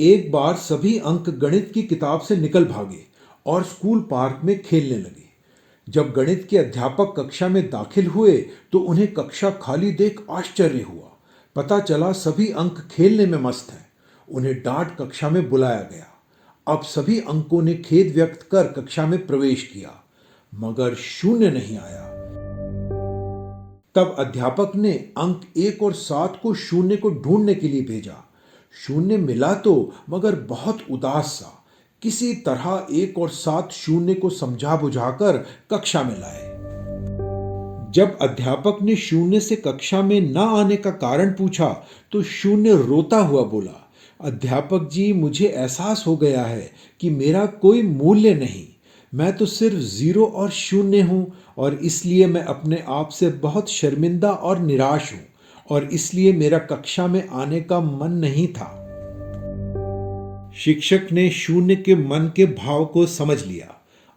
एक बार सभी अंक गणित की किताब से निकल भागे और स्कूल पार्क में खेलने लगे। जब गणित के अध्यापक कक्षा में दाखिल हुए तो उन्हें कक्षा खाली देख आश्चर्य हुआ। पता चला सभी अंक खेलने में मस्त हैं। उन्हें डांट कक्षा में बुलाया गया। अब सभी अंकों ने खेद व्यक्त कर कक्षा में प्रवेश किया, मगर शून्य नहीं आया। तब अध्यापक ने अंक 1 और 7 को शून्य को ढूंढने के लिए भेजा। शून्य मिला तो, मगर बहुत उदास सा। किसी तरह 1 और 7 शून्य को समझा बुझाकर कक्षा में लाए। जब अध्यापक ने शून्य से कक्षा में न आने का कारण पूछा तो शून्य रोता हुआ बोला, अध्यापक जी, मुझे एहसास हो गया है कि मेरा कोई मूल्य नहीं। मैं तो सिर्फ 0 और 0 हूं और इसलिए मैं अपने आप से बहुत शर्मिंदा और निराश हूं और इसलिए मेरा कक्षा में आने का मन नहीं था। शिक्षक ने शून्य के मन के भाव को समझ लिया।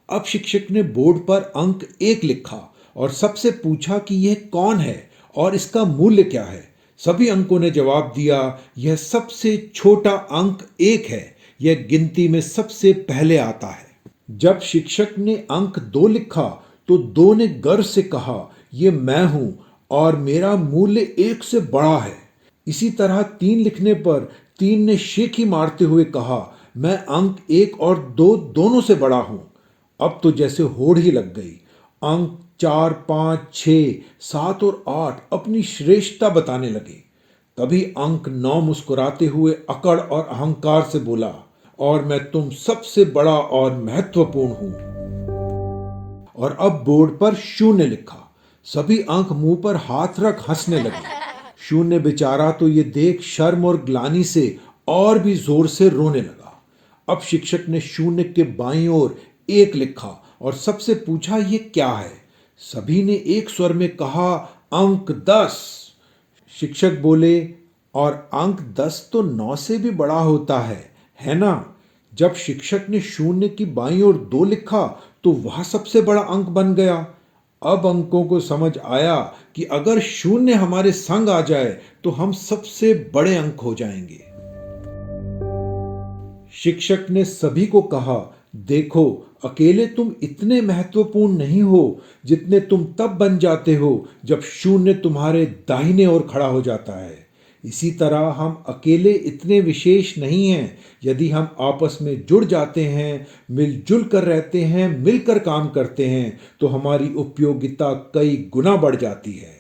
अब शिक्षक ने बोर्ड पर अंक 1 लिखा और सबसे पूछा कि यह कौन है और इसका मूल्य क्या है। सभी अंकों ने जवाब दिया, यह सबसे छोटा अंक 1 है, यह गिनती में सबसे पहले आता है। जब शिक्षक ने अंक 2 लिखा तो 2 ने गर्व से कहा, यह मैं हूं और मेरा मूल्य 1 से बड़ा है। इसी तरह 3 लिखने पर 3 ने शेखी मारते हुए कहा, मैं अंक 1 और 2 दोनों से बड़ा हूं। अब तो जैसे होड़ ही लग गई। अंक 4, 5, 6, 7 और 8 अपनी श्रेष्ठता बताने लगे। तभी अंक 9 मुस्कुराते हुए अकड़ और अहंकार से बोला, और मैं तुम सबसे बड़ा और महत्वपूर्ण हूं। और अब बोर्ड पर 0 लिखा। सभी अंक मुंह पर हाथ रख हंसने लगे। शून्य बेचारा तो ये देख शर्म और ग्लानि से और भी जोर से रोने लगा। अब शिक्षक ने 0 के बाईं ओर 1 लिखा और सबसे पूछा, ये क्या है। सभी ने एक स्वर में कहा, अंक 10। शिक्षक बोले, और अंक 10 तो 9 से भी बड़ा होता है ना। जब शिक्षक ने 0 की बाईं ओर 2 लिखा तो वह सबसे बड़ा अंक बन गया। अब अंकों को समझ आया कि अगर 0 हमारे संग आ जाए तो हम सबसे बड़े अंक हो जाएंगे। शिक्षक ने सभी को कहा, देखो, अकेले तुम इतने महत्वपूर्ण नहीं हो जितने तुम तब बन जाते हो जब 0 तुम्हारे दाहिने ओर खड़ा हो जाता है। इसी तरह हम अकेले इतने विशेष नहीं हैं। यदि हम आपस में जुड़ जाते हैं, मिलजुल कर रहते हैं, मिलकर काम करते हैं, तो हमारी उपयोगिता कई गुना बढ़ जाती है।